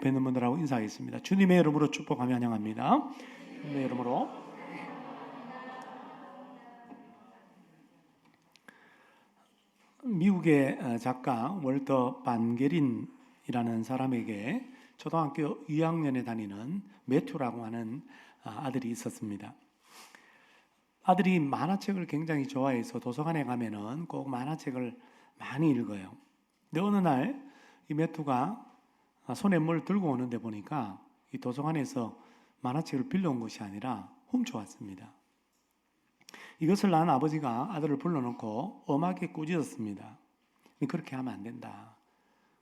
옆에 있는 분들하고 인사하겠습니다. 주님의 이름으로 축복하며 환영합니다. 주님의 이름으로. 미국의 작가 월터 반게린이라는 사람에게 초등학교 2학년에 다니는 매튜라고 하는 아들이 있었습니다. 아들이 만화책을 굉장히 좋아해서 도서관에 가면은 꼭 만화책을 많이 읽어요. 근데 어느 날 이 매튜가 손에 뭘 들고 오는데 보니까 이 도서관에서 만화책을 빌려온 것이 아니라 훔쳐왔습니다. 이것을 난 아버지가 아들을 불러놓고 엄하게 꾸짖었습니다. 그렇게 하면 안 된다.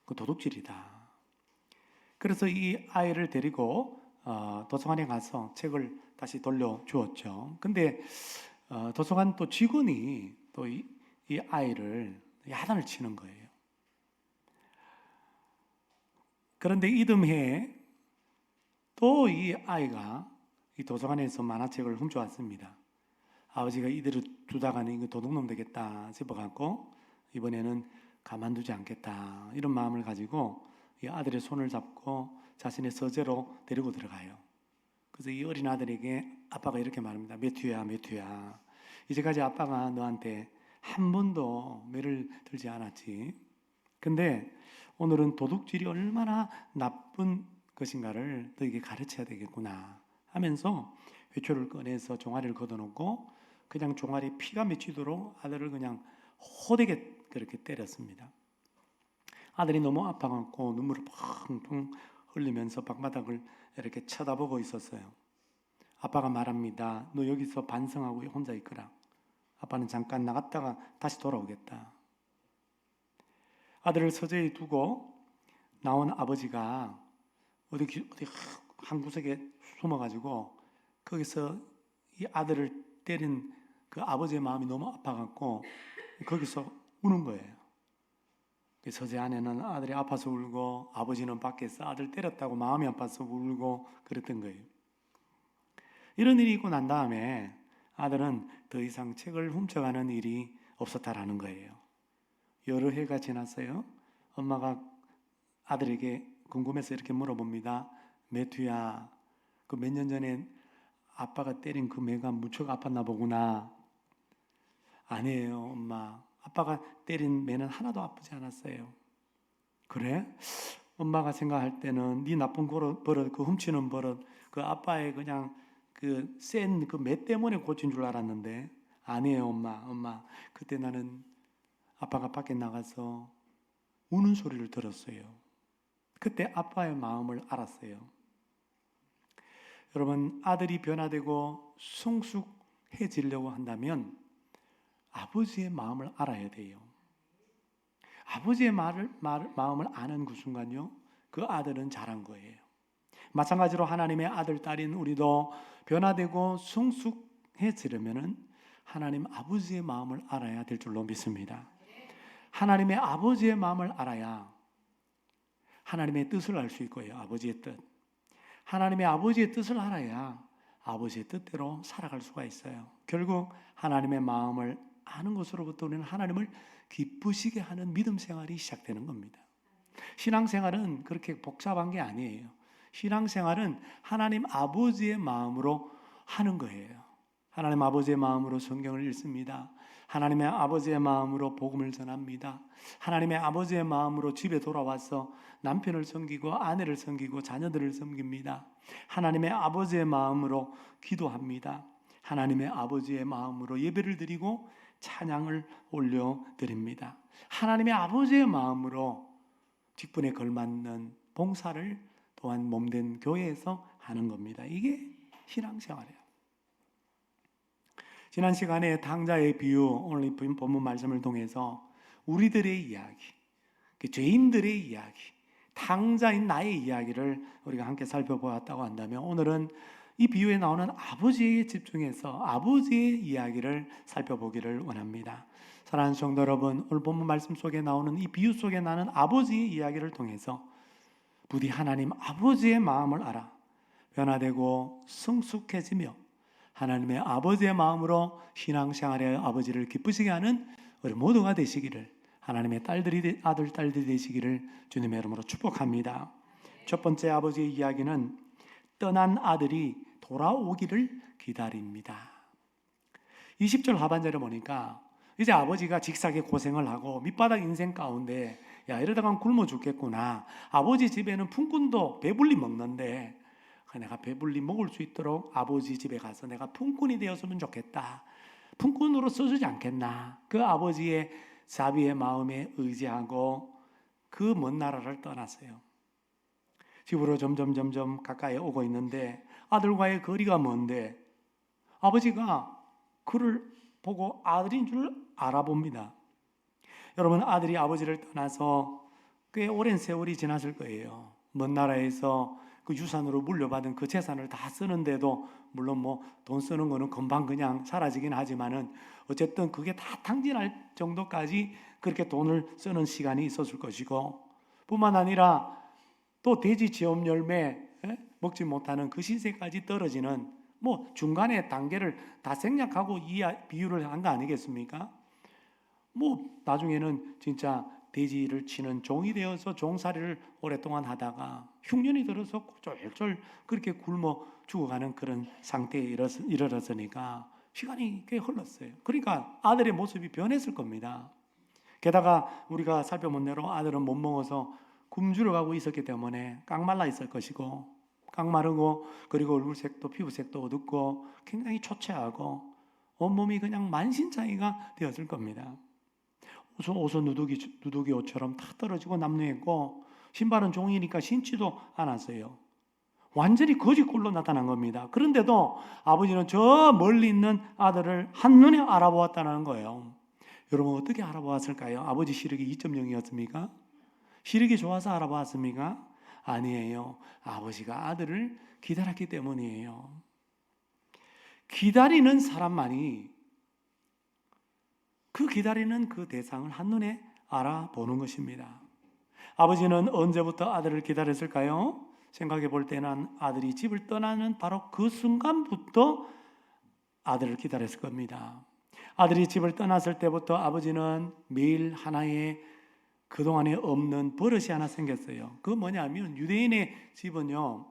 그 도둑질이다. 그래서 이 아이를 데리고 도서관에 가서 책을 다시 돌려주었죠. 근데 도서관 또 직원이 또 이 아이를 야단을 치는 거예요. 그런데 이듬해 또 이 아이가 이 도서관에서 만화책을 훔쳐왔습니다. 아버지가 이대로 두다가는 이거 도둑놈 되겠다 싶어갖고 이번에는 가만두지 않겠다 이런 마음을 가지고 이 아들의 손을 잡고 자신의 서재로 데리고 들어가요. 그래서 이 어린 아들에게 아빠가 이렇게 말합니다. 매튜야, 매튜야, 이제까지 아빠가 너한테 한 번도 매를 들지 않았지. 근데 오늘은 도둑질이 얼마나 나쁜 것인가를 너에게 가르쳐야 되겠구나 하면서 회초를 꺼내서 종아리를 걷어놓고 그냥 종아리에 피가 맺히도록 아들을 그냥 호되게 그렇게 때렸습니다. 아들이 너무 아파갖고 눈물을 펑펑 흘리면서 방바닥을 이렇게 쳐다보고 있었어요. 아빠가 말합니다. 너 여기서 반성하고 혼자 있거라. 아빠는 잠깐 나갔다가 다시 돌아오겠다. 아들을 서재에 두고 나온 아버지가 어디 한 구석에 숨어가지고 거기서 이 아들을 때린 그 아버지의 마음이 너무 아파갖고 거기서 우는 거예요. 서재 안에는 아들이 아파서 울고 아버지는 밖에서 아들 때렸다고 마음이 아파서 울고 그랬던 거예요. 이런 일이 있고 난 다음에 아들은 더 이상 책을 훔쳐가는 일이 없었다라는 거예요. 여러 해가 지났어요. 엄마가 아들에게 궁금해서 이렇게 물어봅니다. 매튜야, 그 몇 년 전에 아빠가 때린 그 매가 무척 아팠나 보구나. 아니에요, 엄마. 아빠가 때린 매는 하나도 아프지 않았어요. 그래? 엄마가 생각할 때는 네 나쁜 버릇, 그 훔치는 버릇, 그 아빠의 그냥 그 센 그 매 때문에 고친 줄 알았는데 아니에요, 엄마. 그때 나는 아빠가 밖에 나가서 우는 소리를 들었어요. 그때 아빠의 마음을 알았어요. 여러분, 아들이 변화되고 성숙해지려고 한다면 아버지의 마음을 알아야 돼요. 아버지의 마음을 아는 그 순간요, 그 아들은 자란 거예요. 마찬가지로 하나님의 아들, 딸인 우리도 변화되고 성숙해지려면 하나님 아버지의 마음을 알아야 될 줄로 믿습니다. 하나님의 아버지의 마음을 알아야 하나님의 뜻을 알 수 있고요. 아버지의 뜻. 하나님의 아버지의 뜻을 알아야 아버지의 뜻대로 살아갈 수가 있어요. 결국 하나님의 마음을 아는 것으로부터 우리는 하나님을 기쁘시게 하는 믿음 생활이 시작되는 겁니다. 신앙생활은 그렇게 복잡한 게 아니에요. 신앙생활은 하나님 아버지의 마음으로 하는 거예요. 하나님 아버지의 마음으로 성경을 읽습니다. 하나님의 아버지의 마음으로 복음을 전합니다. 하나님의 아버지의 마음으로 집에 돌아와서 남편을 섬기고 아내를 섬기고 자녀들을 섬깁니다. 하나님의 아버지의 마음으로 기도합니다. 하나님의 아버지의 마음으로 예배를 드리고 찬양을 올려드립니다. 하나님의 아버지의 마음으로 직분에 걸맞는 봉사를 또한 몸된 교회에서 하는 겁니다. 이게 신앙생활이에요. 지난 시간에 탕자의 비유, 오늘 본문 말씀을 통해서 우리들의 이야기, 죄인들의 이야기, 탕자인 나의 이야기를 우리가 함께 살펴보았다고 한다면 오늘은 이 비유에 나오는 아버지에 집중해서 아버지의 이야기를 살펴보기를 원합니다. 사랑하는 성도 여러분, 오늘 본문 말씀 속에 나오는 이 비유 속에 나는 아버지의 이야기를 통해서 부디 하나님 아버지의 마음을 알아 변화되고 성숙해지며 하나님의 아버지의 마음으로 신앙생활의 아버지를 기쁘시게 하는 우리 모두가 되시기를, 하나님의 아들, 딸들이 되시기를 주님의 이름으로 축복합니다. 첫 번째 아버지의 이야기는 떠난 아들이 돌아오기를 기다립니다. 20절 하반절에 보니까 이제 아버지가 직사게 고생을 하고 밑바닥 인생 가운데 야 이러다가 굶어 죽겠구나. 아버지 집에는 품꾼도 배불리 먹는데 내가 배불리 먹을 수 있도록 아버지 집에 가서 내가 품꾼이 되었으면 좋겠다. 품꾼으로 써주지 않겠나. 그 아버지의 자비의 마음에 의지하고 그 먼 나라를 떠났어요. 집으로 점점 가까이 오고 있는데 아들과의 거리가 먼데 아버지가 그를 보고 아들인 줄 알아봅니다. 여러분, 아들이 아버지를 떠나서 꽤 오랜 세월이 지났을 거예요. 먼 나라에서 그 유산으로 물려받은 그 재산을 다 쓰는데도 물론 뭐 돈 쓰는 거는 금방 그냥 사라지긴 하지만은 어쨌든 그게 다 탕진할 정도까지 그렇게 돈을 쓰는 시간이 있었을 것이고, 뿐만 아니라 또 돼지 지엄 열매 먹지 못하는 그 신세까지 떨어지는 뭐 중간에 단계를 다 생략하고 비유를 한 거 아니겠습니까? 뭐 나중에는 진짜 돼지를 치는 종이 되어서 종살이를 오랫동안 하다가 흉년이 들어서 쫄쫄 그렇게 굶어 죽어가는 그런 상태에 이르렀으니까 시간이 꽤 흘렀어요. 그러니까 아들의 모습이 변했을 겁니다. 게다가 우리가 살펴본 대로 아들은 못 먹어서 굶주려 가고 있었기 때문에 깡말라 있을 것이고, 깡마르고 그리고 얼굴색도 피부색도 어둡고 굉장히 초췌하고 온몸이 그냥 만신창이가 되었을 겁니다. 옷은 누더기 옷처럼 다 떨어지고 남루했고 신발은 종이니까 신지도 않았어요. 완전히 거지꼴로 나타난 겁니다. 그런데도 아버지는 저 멀리 있는 아들을 한눈에 알아보았다는 거예요. 여러분 어떻게 알아보았을까요? 아버지 시력이 2.0이었습니까? 시력이 좋아서 알아보았습니까? 아니에요. 아버지가 아들을 기다렸기 때문이에요. 기다리는 사람만이 그 기다리는 그 대상을 한눈에 알아보는 것입니다. 아버지는 언제부터 아들을 기다렸을까요? 생각해 볼 때는 아들이 집을 떠나는 바로 그 순간부터 아들을 기다렸을 겁니다. 아들이 집을 떠났을 때부터 아버지는 매일 하나의 그동안에 없는 버릇이 하나 생겼어요. 그건 뭐냐면 유대인의 집은요,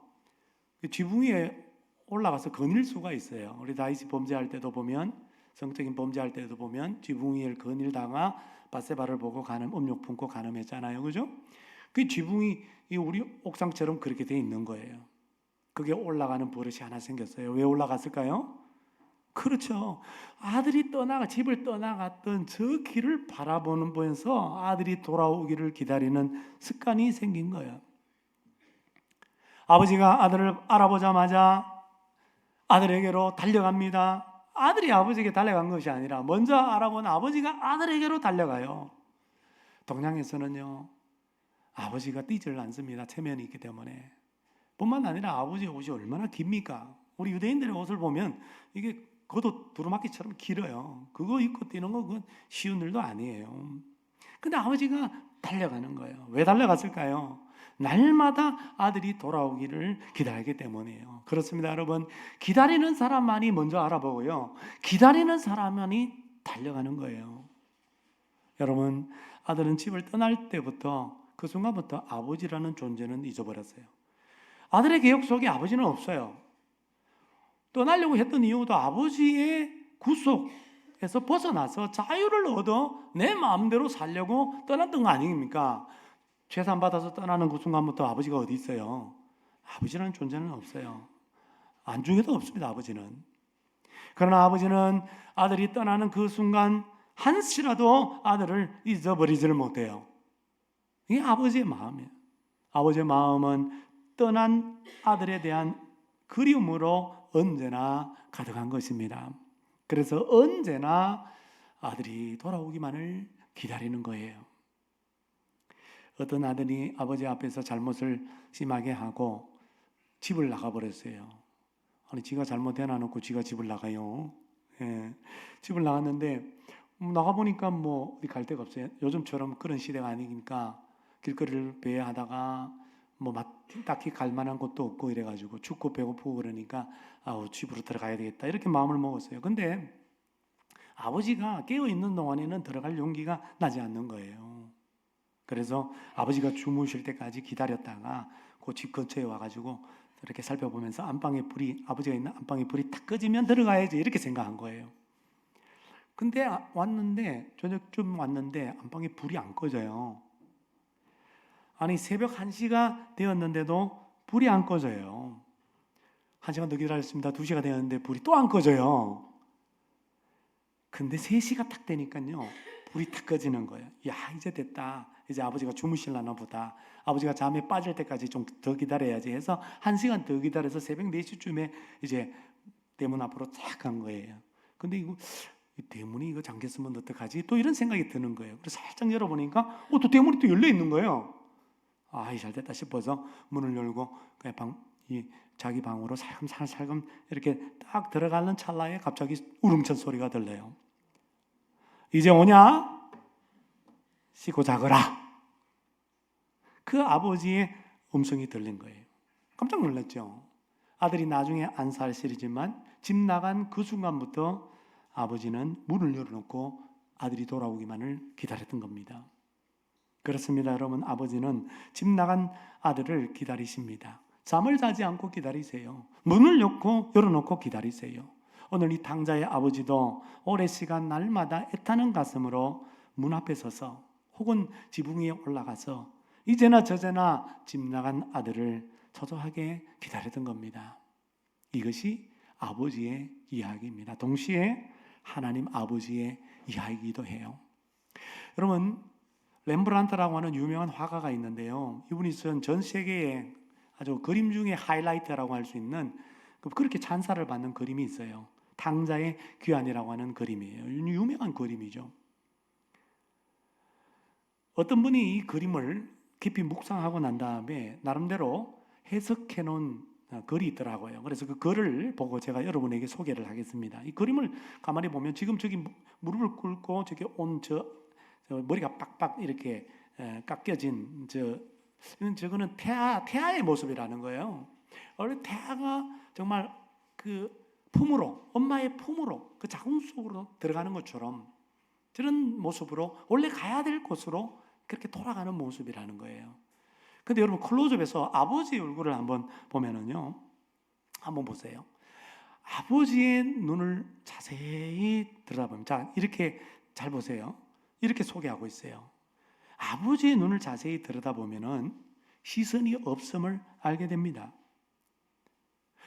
지붕 위에 올라가서 거닐 수가 있어요. 우리 다윗이 범죄할 때도 보면, 성적인 범죄할 때도 보면 지붕 위에 거닐다가 밧세바를 보고 음욕 품고 간음했잖아요. 그죠? 그 지붕이 우리 옥상처럼 그렇게 돼 있는 거예요. 그게 올라가는 버릇이 하나 생겼어요. 왜 올라갔을까요? 그렇죠. 아들이 집을 떠나갔던 저 길을 바라보는 보면서 아들이 돌아오기를 기다리는 습관이 생긴 거예요. 아버지가 아들을 알아보자마자 아들에게로 달려갑니다. 아들이 아버지에게 달려간 것이 아니라 먼저 알아본 아버지가 아들에게로 달려가요. 동양에서는요, 아버지가 뛰지를 않습니다. 체면이 있기 때문에. 뿐만 아니라 아버지의 옷이 얼마나 깁니까? 우리 유대인들의 옷을 보면 이게 겉옷 두루마기처럼 길어요. 그거 입고 뛰는 거 그건 쉬운 일도 아니에요. 근데 아버지가 달려가는 거예요. 왜 달려갔을까요? 날마다 아들이 돌아오기를 기다리기 때문이에요. 그렇습니다, 여러분. 기다리는 사람만이 먼저 알아보고요, 기다리는 사람만이 달려가는 거예요. 여러분, 아들은 집을 떠날 때부터 그 순간부터 아버지라는 존재는 잊어버렸어요. 아들의 기억 속에 아버지는 없어요. 떠나려고 했던 이유도 아버지의 구속에서 벗어나서 자유를 얻어 내 마음대로 살려고 떠났던 거 아닙니까? 재산 받아서 떠나는 그 순간부터 아버지가 어디 있어요? 아버지라는 존재는 없어요. 안중에도 없습니다, 아버지는. 그러나 아버지는 아들이 떠나는 그 순간 한시라도 아들을 잊어버리지를 못해요. 이게 아버지의 마음이에요. 아버지의 마음은 떠난 아들에 대한 그리움으로 언제나 가득한 것입니다. 그래서 언제나 아들이 돌아오기만을 기다리는 거예요. 어떤 아들이 아버지 앞에서 잘못을 심하게 하고 집을 나가버렸어요. 아니, 지가 잘못해놔놓고 지가 집을 나가요. 예, 집을 나갔는데 나가보니까 뭐 어디 갈 데가 없어요. 요즘처럼 그런 시대가 아니니까 길거리를 배회하다가 뭐 딱히 갈 만한 곳도 없고 이래가지고 춥고 배고프고 그러니까 집으로 들어가야 되겠다 이렇게 마음을 먹었어요. 근데 아버지가 깨어있는 동안에는 들어갈 용기가 나지 않는 거예요. 그래서 아버지가 주무실 때까지 기다렸다가 그 집 근처에 와가지고 이렇게 살펴보면서 아버지가 있는 안방에 불이 탁 꺼지면 들어가야지 이렇게 생각한 거예요. 근데 왔는데 저녁쯤 왔는데 안방에 불이 안 꺼져요. 아니 새벽 1시가 되었는데도 불이 안 꺼져요. 1시간 더 기다렸습니다. 2시가 되었는데 불이 또 안 꺼져요. 근데 3시가 딱 되니까요 불이 탁 꺼지는 거예요. 야, 이제 됐다. 이제 아버지가 주무실라나 보다. 아버지가 잠에 빠질 때까지 좀 더 기다려야지 해서 1시간 더 기다려서 새벽 4시쯤에 이제 대문 앞으로 탁 간 거예요. 근데 이 대문이 이거 잠겼으면 어떡하지? 또 이런 생각이 드는 거예요. 그래서 살짝 열어보니까 또 대문이 또 열려 있는 거예요. 아, 잘 됐다 싶어서 문을 열고 자기 방으로 살금 이렇게 딱 들어가는 찰나에 갑자기 우렁찬 소리가 들려요. 이제 오냐? 씻고 자거라. 그 아버지의 음성이 들린 거예요. 깜짝 놀랐죠. 아들이 나중에 안살실이지만 집 나간 그 순간부터 아버지는 문을 열어놓고 아들이 돌아오기만을 기다렸던 겁니다. 그렇습니다, 여러분. 아버지는 집 나간 아들을 기다리십니다. 잠을 자지 않고 기다리세요. 문을 열어놓고 기다리세요. 오늘 이 당자의 아버지도 오랜 시간 날마다 애타는 가슴으로 문 앞에 서서 혹은 지붕 위에 올라가서 이제나 저제나 집 나간 아들을 초조하게 기다렸던 겁니다. 이것이 아버지의 이야기입니다. 동시에 하나님 아버지의 이야기이기도 해요. 여러분, 렘브란트라고 하는 유명한 화가가 있는데요. 이분이 쓴 전 세계의 아주 그림 중에 하이라이트라고 할 수 있는 그렇게 찬사를 받는 그림이 있어요. 당자의 귀환이라고 하는 그림이에요. 유명한 그림이죠. 어떤 분이 이 그림을 깊이 묵상하고 난 다음에 나름대로 해석해 놓은 글이 있더라고요. 그래서 그 글을 보고 제가 여러분에게 소개를 하겠습니다. 이 그림을 가만히 보면 지금 저기 무릎을 꿇고 저기 머리가 빡빡 이렇게 깎여진 저거는 태아의 모습이라는 거예요. 원래 태아가 정말 그 품으로, 엄마의 품으로 그 자궁 속으로 들어가는 것처럼 저런 모습으로 원래 가야 될 곳으로 그렇게 돌아가는 모습이라는 거예요. 근데 여러분 클로즈업에서 아버지의 얼굴을 한번 보면은요, 한번 보세요. 아버지의 눈을 자세히 들여다보면, 자 이렇게 잘 보세요. 이렇게 소개하고 있어요. 아버지의 눈을 자세히 들여다보면은 시선이 없음을 알게 됩니다.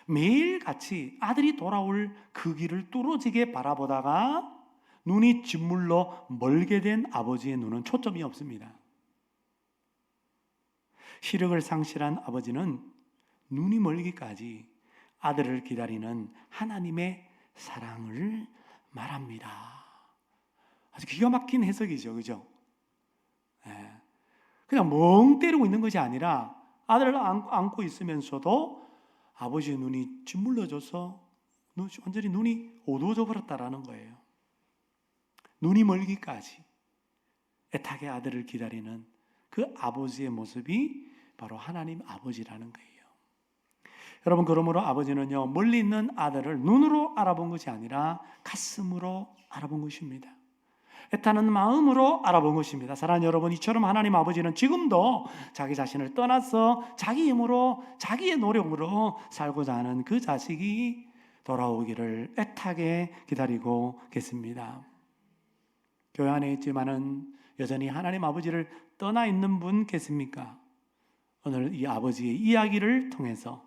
매일같이 아들이 돌아올 그 길을 뚫어지게 바라보다가 눈이 짓물러 멀게 된 아버지의 눈은 초점이 없습니다. 시력을 상실한 아버지는 눈이 멀기까지 아들을 기다리는 하나님의 사랑을 말합니다. 아주 기가 막힌 해석이죠, 그죠? 그냥 멍 때리고 있는 것이 아니라 아들을 안고 있으면서도 아버지의 눈이 짓물러져서 완전히 눈이 어두워져 버렸다라는 거예요. 눈이 멀기까지 애타게 아들을 기다리는 그 아버지의 모습이 바로 하나님 아버지라는 거예요. 여러분, 그러므로 아버지는요, 멀리 있는 아들을 눈으로 알아본 것이 아니라 가슴으로 알아본 것입니다. 애타는 마음으로 알아본 것입니다. 사랑하는 여러분, 이처럼 하나님 아버지는 지금도 자기 자신을 떠나서 자기 힘으로 자기의 노력으로 살고자 하는 그 자식이 돌아오기를 애타게 기다리고 계십니다. 교회 안에 있지만은 여전히 하나님 아버지를 떠나 있는 분 계십니까? 오늘 이 아버지의 이야기를 통해서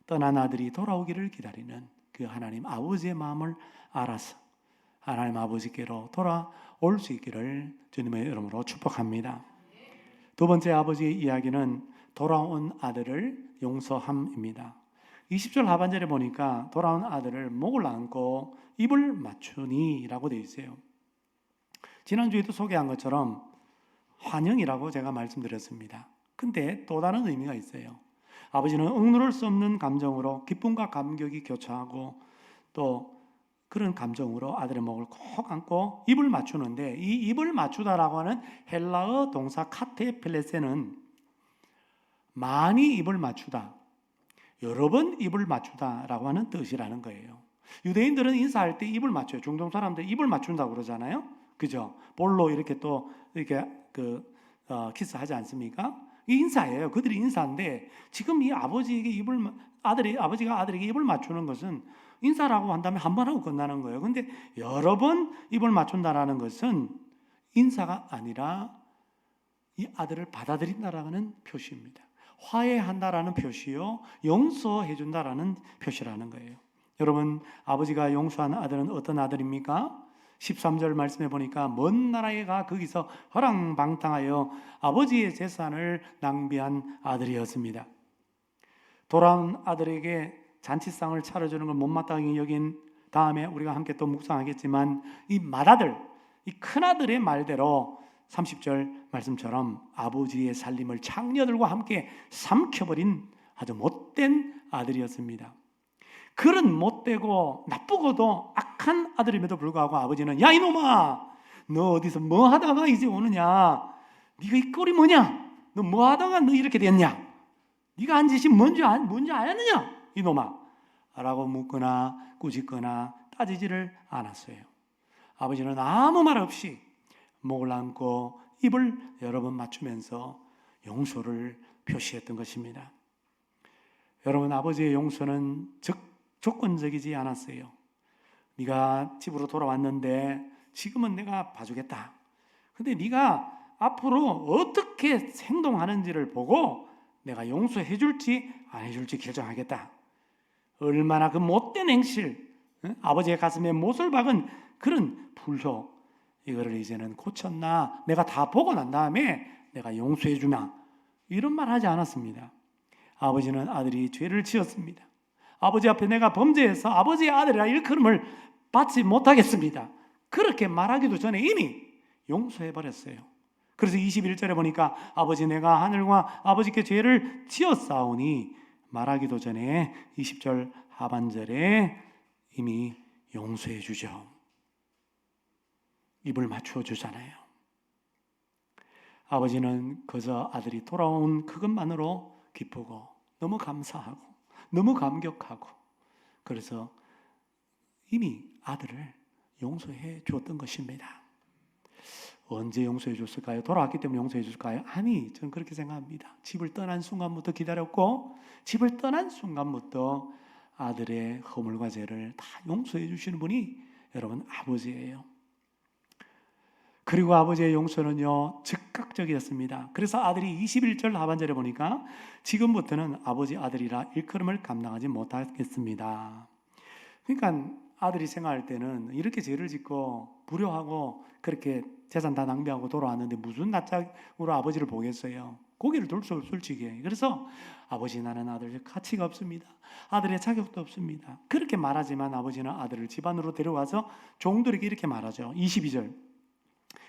떠난 아들이 돌아오기를 기다리는 그 하나님 아버지의 마음을 알아서 하나님 아버지께로 돌아올 수 있기를 주님의 이름으로 축복합니다. 두 번째 아버지의 이야기는 돌아온 아들을 용서함입니다. 20절 하반절에 보니까 돌아온 아들을 목을 안고 입을 맞추니 라고 되어 있어요. 지난주에도 소개한 것처럼 환영이라고 제가 말씀드렸습니다. 근데 또 다른 의미가 있어요. 아버지는 억누를 수 없는 감정으로 기쁨과 감격이 교차하고 또 그런 감정으로 아들의 목을 콕 안고 입을 맞추는데, 이 입을 맞추다라고 하는 헬라어 동사 카테펠레세는 많이 입을 맞추다, 여러 번 입을 맞추다라고 하는 뜻이라는 거예요. 유대인들은 인사할 때 입을 맞춰요. 중동 사람들 입을 맞춘다고 그러잖아요. 그죠? 볼로 이렇게 또 이렇게 키스하지 않습니까? 이 인사예요. 그들이 인사인데 지금 이 아버지에게 아버지가 아들에게 입을 맞추는 것은 인사라고 한다면 한 번 하고 끝나는 거예요. 근데 여러 번 입을 맞춘다라는 것은 인사가 아니라 이 아들을 받아들인다라는 표시입니다. 화해한다라는 표시요, 용서해 준다라는 표시라는 거예요. 여러분, 아버지가 용서한 아들은 어떤 아들입니까? 13절 말씀해 보니까 먼 나라에 가 거기서 허랑방탕하여 아버지의 재산을 낭비한 아들이었습니다. 돌아온 아들에게 잔치상을 차려주는 걸 못마땅히 여긴 다음에 우리가 함께 또 묵상하겠지만 이 맏아들, 이 큰아들의 말대로 30절 말씀처럼 아버지의 살림을 창녀들과 함께 삼켜버린 아주 못된 아들이었습니다. 그런 못되고 나쁘고도 악한 아들임에도 불구하고 아버지는 야 이놈아, 너 어디서 뭐 하다가 이제 오느냐? 네가 이 꼴이 뭐냐? 너 뭐 하다가 너 이렇게 됐냐? 네가 한 짓이 뭔지 아느냐? 이놈아 라고 묻거나 꾸짖거나 따지지를 않았어요. 아버지는 아무 말 없이 목을 안고 입을 여러 번 맞추면서 용서를 표시했던 것입니다. 여러분, 아버지의 용서는 조건적이지 않았어요. 네가 집으로 돌아왔는데 지금은 내가 봐주겠다. 근데 네가 앞으로 어떻게 행동하는지를 보고 내가 용서해 줄지 안 해줄지 결정하겠다. 얼마나 그 못된 행실, 아버지의 가슴에 못을 박은 그런 불효, 이거를 이제는 고쳤나? 내가 다 보고 난 다음에 내가 용서해 주나? 이런 말 하지 않았습니다. 아버지는 아들이 죄를 지었습니다. 아버지 앞에 내가 범죄해서 아버지의 아들이라 일컬음을 받지 못하겠습니다. 그렇게 말하기도 전에 이미 용서해 버렸어요. 그래서 21절에 보니까 아버지 내가 하늘과 아버지께 죄를 지었사오니 말하기도 전에 20절 하반절에 이미 용서해 주죠. 입을 맞추어 주잖아요. 아버지는 그저 아들이 돌아온 그것만으로 기쁘고 너무 감사하고 너무 감격하고 그래서 이미 아들을 용서해 주었던 것입니다. 언제 용서해 줬을까요? 돌아왔기 때문에 용서해 줬을까요? 아니, 저는 그렇게 생각합니다. 집을 떠난 순간부터 기다렸고 집을 떠난 순간부터 아들의 허물과 죄를 다 용서해 주시는 분이 여러분 아버지예요. 그리고 아버지의 용서는요 즉각적이었습니다. 그래서 아들이 21절 하반절에 보니까 지금부터는 아버지 아들이라 일컬음을 감당하지 못하겠습니다. 그러니까 아들이 생각할 때는 이렇게 죄를 짓고 불효하고 그렇게 재산 다 낭비하고 돌아왔는데 무슨 낯짝으로 아버지를 보겠어요. 고개를 돌 수 없을 지경에. 그래서 아버지 나는 아들 가치가 없습니다. 아들의 자격도 없습니다. 그렇게 말하지만 아버지는 아들을 집안으로 데려와서 종들에게 이렇게 말하죠. 22절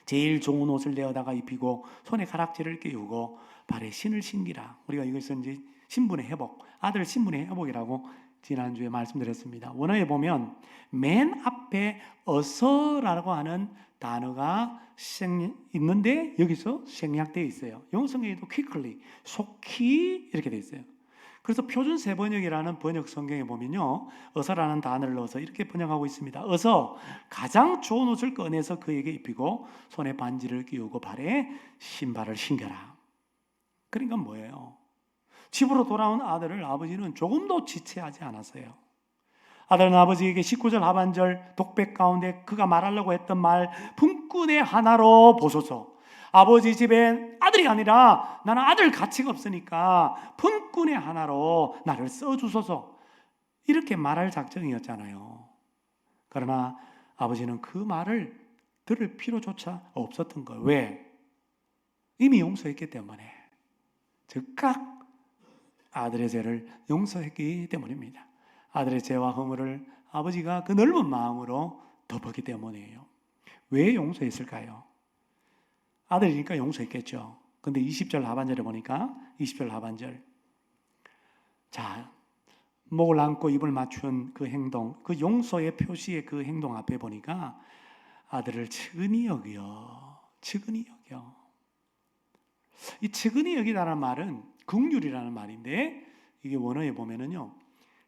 제일 좋은 옷을 내어다가 입히고 손에 가락지를 끼우고 발에 신을 신기라. 우리가 이것은 이제 신분의 회복, 아들 신분의 회복이라고 지난주에 말씀드렸습니다. 원어에 보면 맨 앞에 어서라고 하는 단어가 있는데 여기서 생략되어 있어요. 영어 성경에도 quickly, 속히 이렇게 되어 있어요. 그래서 표준 세번역이라는 번역 성경에 보면요, 어서라는 단어를 넣어서 이렇게 번역하고 있습니다. 어서 가장 좋은 옷을 꺼내서 그에게 입히고 손에 반지를 끼우고 발에 신발을 신겨라. 그러니까 뭐예요? 집으로 돌아온 아들을 아버지는 조금도 지체하지 않았어요. 아들은 아버지에게 19절 하반절 독백 가운데 그가 말하려고 했던 말 품꾼의 하나로 보소서. 아버지 집에 아들이 아니라 나는 아들 가치가 없으니까 품꾼의 하나로 나를 써주소서. 이렇게 말할 작정이었잖아요. 그러나 아버지는 그 말을 들을 필요조차 없었던 거예요. 왜? 이미 용서했기 때문에. 즉각 아들의 죄를 용서했기 때문입니다. 아들의 죄와 허물을 아버지가 그 넓은 마음으로 덮었기 때문이에요. 왜 용서했을까요? 아들이니까 용서했겠죠. 근데 20절 하반절에 보니까 20절 하반절 자, 목을 안고 입을 맞춘 그 행동, 그 용서의 표시의 그 행동 앞에 보니까 아들을 측은히 여겨. 이 측은히 여기다라는 말은 긍휼이라는 말인데 이게 원어에 보면은요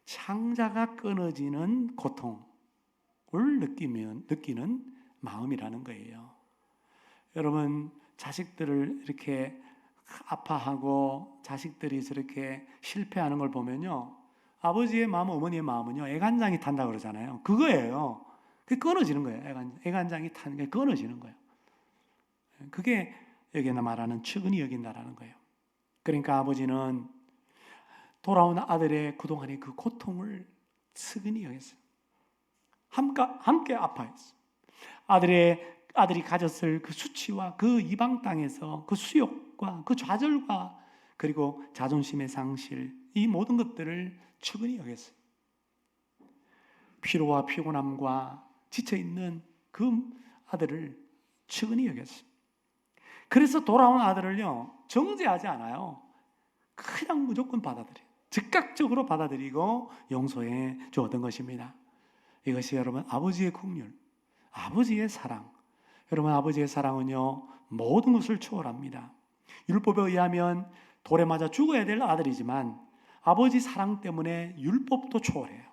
창자가 끊어지는 고통을 느끼는 마음이라는 거예요. 여러분 자식들을 이렇게 아파하고 자식들이 저렇게 실패하는 걸 보면요, 아버지의 마음, 어머니의 마음은요, 애간장이 탄다 그러잖아요. 그거예요. 그게 끊어지는 거예요. 애간장이 타는 게 끊어지는 거예요. 그게 여기 말하는 측은히 여긴다라는 거예요. 그러니까 아버지는 돌아온 아들의 그동안의 그 고통을 측은히 여겼어요. 함께 아파했어요. 아들이 가졌을 그 수치와 그 이방 땅에서 그 수욕과 그 좌절과 그리고 자존심의 상실, 이 모든 것들을 측은히 여겼어요. 피로와 피곤함과 지쳐있는 그 아들을 측은히 여겼어요. 그래서 돌아온 아들을요, 정죄하지 않아요. 그냥 무조건 받아들여요. 즉각적으로 받아들이고 용서해 주었던 것입니다. 이것이 여러분 아버지의 긍휼, 아버지의 사랑. 여러분 아버지의 사랑은요, 모든 것을 초월합니다. 율법에 의하면 돌에 맞아 죽어야 될 아들이지만 아버지 사랑 때문에 율법도 초월해요.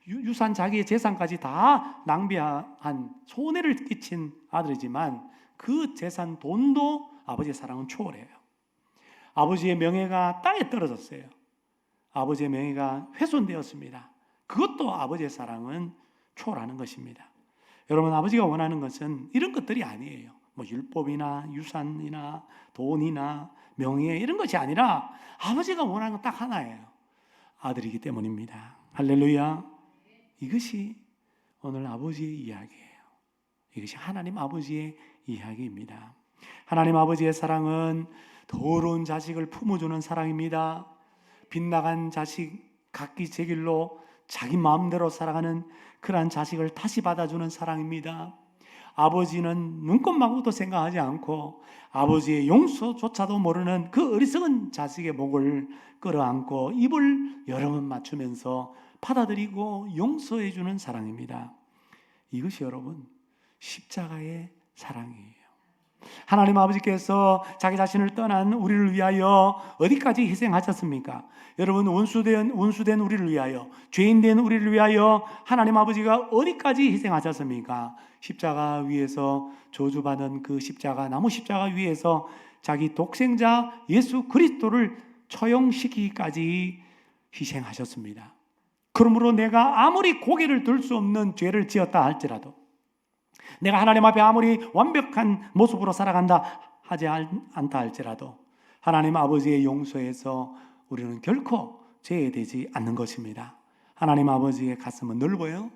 유산, 자기의 재산까지 다 낭비한, 손해를 끼친 아들이지만 그 재산, 돈도 아버지의 사랑은 초월해요. 아버지의 명예가 땅에 떨어졌어요. 아버지의 명예가 훼손되었습니다. 그것도 아버지의 사랑은 초월하는 것입니다. 여러분, 아버지가 원하는 것은 이런 것들이 아니에요. 뭐 율법이나 유산이나 돈이나 명예 이런 것이 아니라 아버지가 원하는 건 딱 하나예요. 아들이기 때문입니다. 할렐루야. 이것이 오늘 아버지의 이야기예요. 이것이 하나님 아버지의 이야기입니다. 하나님 아버지의 사랑은 더러운 자식을 품어주는 사랑입니다. 빗나간 자식 각기 제 길로 자기 마음대로 살아가는 그러한 자식을 다시 받아주는 사랑입니다. 아버지는 눈꼽만큼도 생각하지 않고 아버지의 용서조차도 모르는 그 어리석은 자식의 목을 끌어안고 입을 여러 번 맞추면서 받아들이고 용서해 주는 사랑입니다. 이것이 여러분 십자가의 사랑이에요. 하나님 아버지께서 자기 자신을 떠난 우리를 위하여 어디까지 희생하셨습니까? 여러분, 원수된 우리를 위하여, 죄인된 우리를 위하여 하나님 아버지가 어디까지 희생하셨습니까? 십자가 위에서 저주받은 그 십자가, 나무 십자가 위에서 자기 독생자 예수 그리스도를 처형시키기까지 희생하셨습니다. 그러므로 내가 아무리 고개를 들 수 없는 죄를 지었다 할지라도, 내가 하나님 앞에 아무리 완벽한 모습으로 살아간다 하지 않다 할지라도 하나님 아버지의 용서에서 우리는 결코 제외되지 않는 것입니다. 하나님 아버지의 가슴은 넓어요.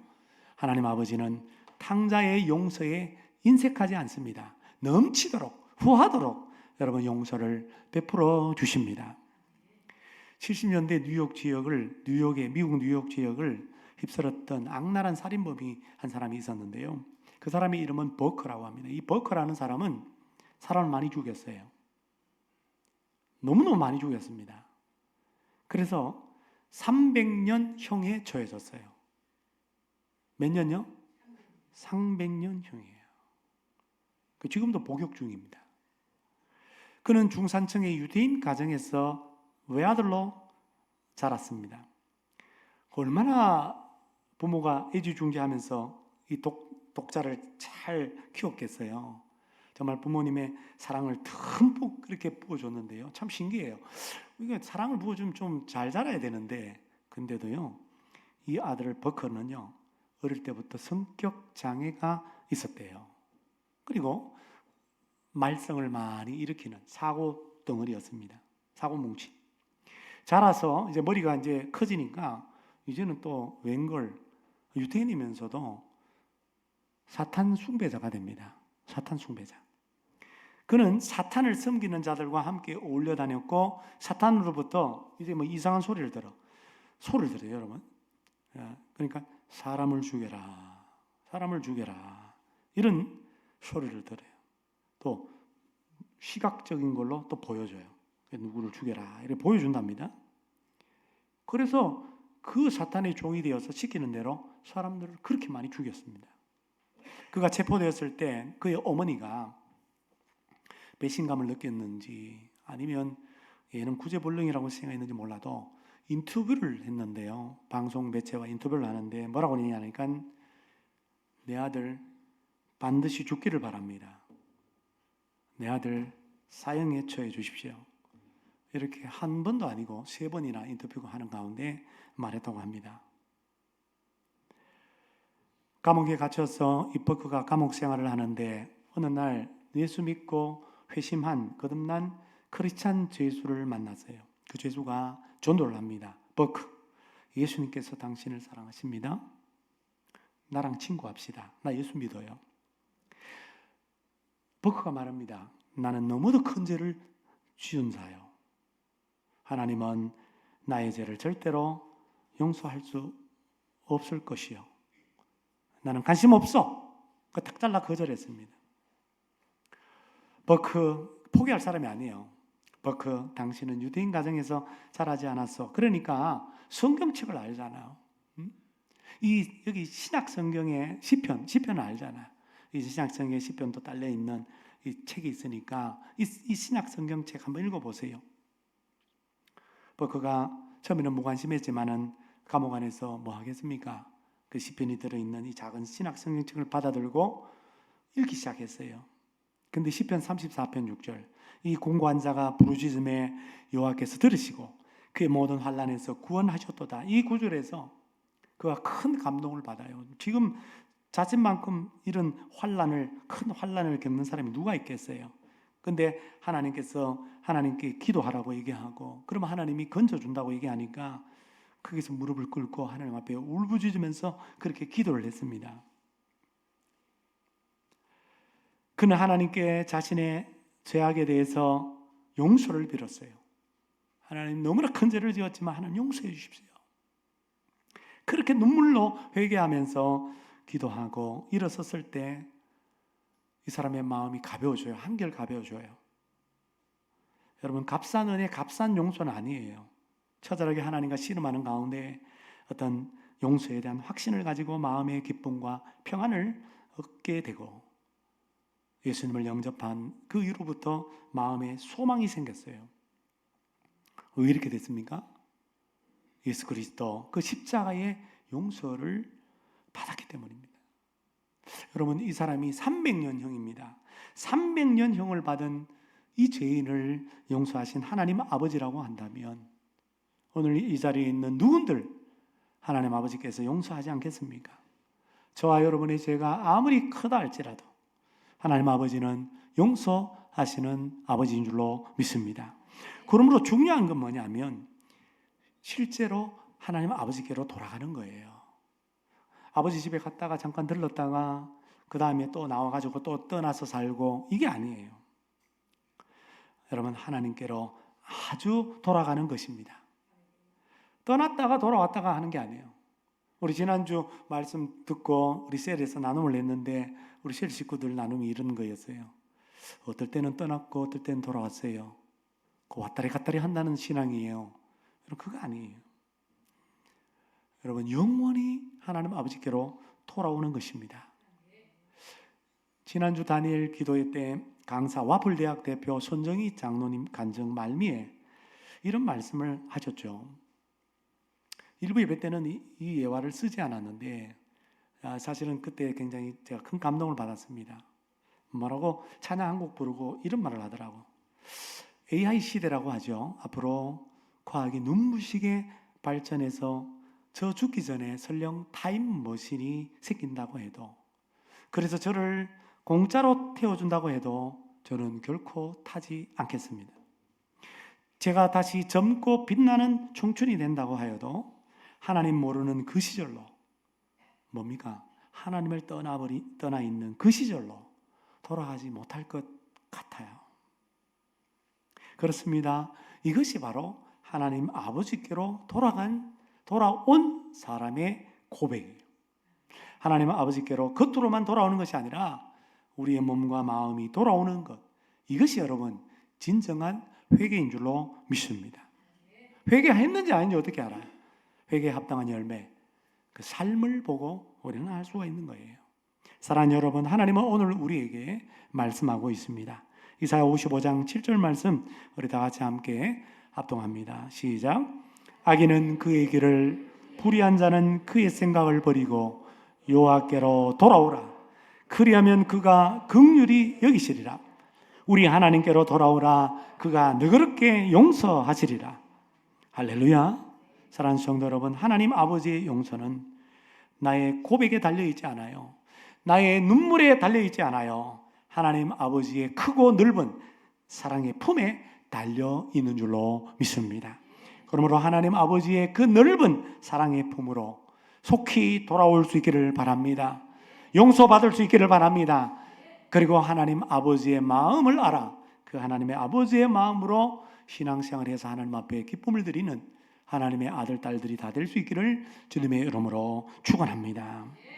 하나님 아버지는 탕자의 용서에 인색하지 않습니다. 넘치도록, 후하도록 여러분 용서를 베풀어 주십니다. 70년대 미국 뉴욕 지역을 휩쓸었던 악랄한 살인범이 한 사람이 있었는데요. 그 사람의 이름은 버커라고 합니다. 이 버커라는 사람은 사람을 많이 죽였어요. 너무너무 많이 죽였습니다. 그래서 300년형에 처해졌어요. 몇 년요? 300년형이에요. 지금도 복역 중입니다. 그는 중산층의 유대인 가정에서 외아들로 자랐습니다. 얼마나 부모가 애지중지하면서 이 독자를 잘 키웠겠어요. 정말 부모님의 사랑을 듬뿍 그렇게 부어줬는데요. 참 신기해요. 이게 사랑을 부어주면 좀 잘 자라야 되는데, 근데도요, 이 아들 버커는요, 어릴 때부터 성격 장애가 있었대요. 그리고 말썽을 많이 일으키는 사고 덩어리였습니다. 사고 뭉치. 자라서 이제 머리가 이제 커지니까 이제는 또 웬걸 유대인이면서도 사탄 숭배자가 됩니다. 사탄 숭배자. 그는 사탄을 섬기는 자들과 함께 어울려 다녔고 사탄으로부터 이제 뭐 이상한 소리를 들어요, 여러분. 그러니까 사람을 죽여라, 사람을 죽여라, 이런 소리를 들어요. 또 시각적인 걸로 또 보여줘요. 누구를 죽여라 이렇게 보여준답니다. 그래서 그 사탄의 종이 되어서 시키는 대로 사람들을 그렇게 많이 죽였습니다. 그가 체포되었을 때 그의 어머니가 배신감을 느꼈는지 아니면 얘는 구제불능이라고 생각했는지 몰라도 인터뷰를 했는데요. 방송 매체와 인터뷰를 하는데 뭐라고 했냐니까 내 아들 반드시 죽기를 바랍니다. 내 아들 사형에 처해 주십시오. 이렇게 한 번도 아니고 3번이나 인터뷰가 하는 가운데 말했다고 합니다. 감옥에 갇혀서 이 버크가 감옥 생활을 하는데 어느 날 예수 믿고 회심한 거듭난 크리스찬 죄수를 만났어요. 그 죄수가 전도를 합니다. 버크, 예수님께서 당신을 사랑하십니다. 나랑 친구합시다. 나 예수 믿어요. 버크가 말합니다. 나는 너무도 큰 죄를 지은 자요. 하나님은 나의 죄를 절대로 용서할 수 없을 것이요. 나는 관심 없어. 딱 잘라 거절했습니다. 버크 포기할 사람이 아니에요. 버크, 당신은 유대인 가정에서 자라지 않았어. 그러니까 성경책을 알잖아요. 여기 신약 성경의 시편을 알잖아요. 이 신약 성경의 시편도 딸려 있는 이 책이 있으니까 이 신약 성경책 한번 읽어보세요. 버크가 처음에는 무관심했지만은 감옥 안에서 뭐 하겠습니까? 그 시편이 들어있는 이 작은 신약 성경책을 받아들고 읽기 시작했어요. 근데 시편 34편 6절, 이 공고한 자가 부르짖음에 여호와께서 들으시고 그의 모든 환난에서 구원하셨도다. 이 구절에서 그가 큰 감동을 받아요. 지금 자신만큼 이런 큰 환난을 겪는 사람이 누가 있겠어요? 근데 하나님께 기도하라고 얘기하고, 그러면 하나님이 건져준다고 얘기하니까 거기서 무릎을 꿇고 하나님 앞에 울부짖으면서 그렇게 기도를 했습니다. 그는 하나님께 자신의 죄악에 대해서 용서를 빌었어요. 하나님, 너무나 큰 죄를 지었지만 하나님 용서해 주십시오. 그렇게 눈물로 회개하면서 기도하고 일어섰을 때 이 사람의 마음이 가벼워져요. 한결 가벼워져요. 여러분, 값싼 은혜, 값싼 용서는 아니에요. 처절하게 하나님과 씨름하는 가운데 어떤 용서에 대한 확신을 가지고 마음의 기쁨과 평안을 얻게 되고, 예수님을 영접한 그 이후로부터 마음에 소망이 생겼어요. 왜 이렇게 됐습니까? 예수 그리스도 그 십자가의 용서를 받았기 때문입니다. 여러분, 이 사람이 300년형입니다. 300년형을 받은 이 죄인을 용서하신 하나님 아버지라고 한다면 오늘 이 자리에 있는 누군들 하나님 아버지께서 용서하지 않겠습니까? 저와 여러분의 죄가 아무리 크다 할지라도 하나님 아버지는 용서하시는 아버지인 줄로 믿습니다. 그러므로 중요한 건 뭐냐면 실제로 하나님 아버지께로 돌아가는 거예요. 아버지 집에 갔다가 잠깐 들렀다가 그 다음에 또 나와가지고 또 떠나서 살고, 이게 아니에요. 여러분, 하나님께로 아주 돌아가는 것입니다. 떠났다가 돌아왔다가 하는 게 아니에요. 우리 지난주 말씀 듣고 우리 셀에서 나눔을 했는데 우리 셀 식구들 나눔이 이런 거였어요. 어떨 때는 떠났고 어떨 때는 돌아왔어요. 그 왔다리 갔다리 한다는 신앙이에요. 여러분, 그거 아니에요. 여러분, 영원히 하나님 아버지께로 돌아오는 것입니다. 지난주 다니엘 기도회 때 강사 와플대학 대표 손정희 장로님 간증 말미에 이런 말씀을 하셨죠. 일부 예배 때는 이 예화를 쓰지 않았는데 사실은 그때 굉장히 제가 큰 감동을 받았습니다. 뭐라고 찬양 한 곡 부르고 이런 말을 하더라고. AI 시대라고 하죠. 앞으로 과학이 눈부시게 발전해서 저 죽기 전에 설령 타임머신이 생긴다고 해도, 그래서 저를 공짜로 태워준다고 해도 저는 결코 타지 않겠습니다. 제가 다시 젊고 빛나는 청춘이 된다고 하여도 하나님 모르는 그 시절로, 뭡니까? 하나님을 떠나 있는 그 시절로 돌아가지 못할 것 같아요. 그렇습니다. 이것이 바로 하나님 아버지께로 돌아온 사람의 고백이에요. 하나님 아버지께로 겉으로만 돌아오는 것이 아니라 우리의 몸과 마음이 돌아오는 것, 이것이 여러분 진정한 회개인 줄로 믿습니다. 회개했는지 아닌지 어떻게 알아요? 회개에 합당한 열매, 그 삶을 보고 우리는 알 수가 있는 거예요. 사랑하는 여러분, 하나님은 오늘 우리에게 말씀하고 있습니다. 이사야 55장 7절 말씀 우리 다 같이 함께 합동합니다. 시작. 악인은 그의 길을, 불의한 자는 그의 생각을 버리고 여호와께로 돌아오라. 그리하면 그가 긍휼히 여기시리라. 우리 하나님께로 돌아오라. 그가 너그럽게 용서하시리라. 할렐루야. 사랑하는 성도 여러분, 하나님 아버지의 용서는 나의 고백에 달려있지 않아요. 나의 눈물에 달려있지 않아요. 하나님 아버지의 크고 넓은 사랑의 품에 달려있는 줄로 믿습니다. 그러므로 하나님 아버지의 그 넓은 사랑의 품으로 속히 돌아올 수 있기를 바랍니다. 용서받을 수 있기를 바랍니다. 그리고 하나님 아버지의 마음을 알아 그 하나님의 아버지의 마음으로 신앙생활을 해서 하나님 앞에 기쁨을 드리는 하나님의 아들, 딸들이 다 될 수 있기를 주님의 이름으로 축원합니다.